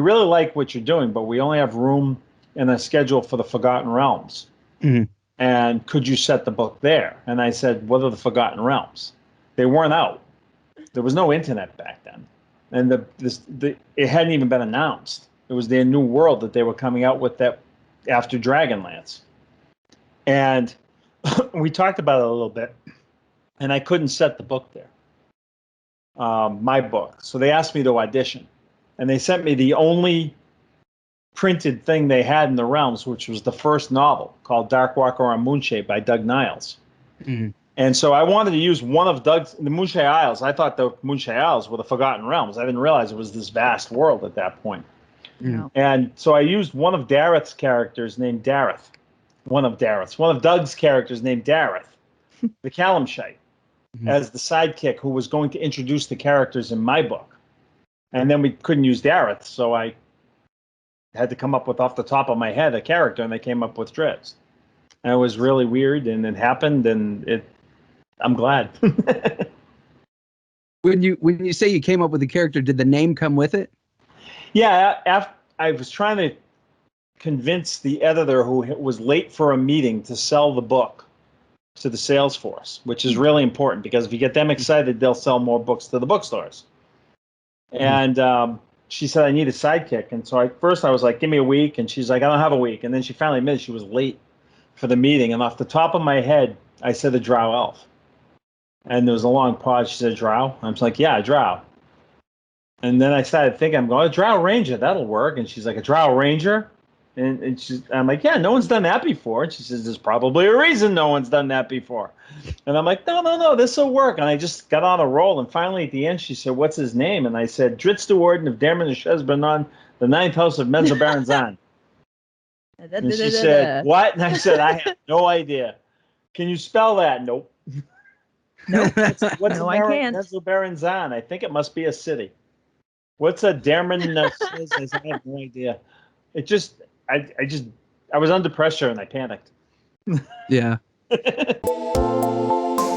really like what you're doing, but we only have room in the schedule for the Forgotten Realms. Mm-hmm. And could you set the book there? And I said, what are the Forgotten Realms? They weren't out. There was no internet back then. And it hadn't even been announced. It was their new world that they were coming out with that after Dragonlance. And we talked about it a little bit, and I couldn't set the book there, my book. So they asked me to audition, and they sent me the only printed thing they had in the realms, which was the first novel called Dark Walker on Moonshape by Doug Niles. Mm-hmm. And so I wanted to use one of the Moonshae Isles. I thought the Moonshae Isles were the Forgotten Realms. I didn't realize it was this vast world at that point. Mm-hmm. And so I used one of Dareth's characters named Dareth. One of Doug's characters named Dareth, the Calamshite, as the sidekick who was going to introduce the characters in my book. And then we couldn't use Dareth, so I had to come up with, off the top of my head, a character, and they came up with Drizzt. And it was really weird, and it happened, and I'm glad. When you say you came up with the character, did the name come with it? Yeah, I was trying to convince the editor who was late for a meeting to sell the book to the sales force, which is really important because if you get them excited, they'll sell more books to the bookstores. And she said, I need a sidekick. And so first I was like, give me a week. And she's like, I don't have a week. And then she finally admitted she was late for the meeting. And off the top of my head, I said a drow elf. And there was a long pause. She said, drow? I was like, yeah, a drow. And then I started thinking, I'm going, a drow ranger, that'll work. And she's like, a drow ranger? And I'm like, yeah, no one's done that before. And she says, there's probably a reason no one's done that before. And I'm like, no, this will work. And I just got on a roll. And finally, at the end, she said, what's his name? And I said, Drizzt the Warden of Daemon and Shezbanon, the ninth house of Menzoberranzan. And she said, what? And I said, I have no idea. Can you spell that? Nope. Nope. What's No, I can't. Menzoberranzan? I think it must be a city. What's a Daemon? I have no idea. It just... I was under pressure and I panicked. Yeah.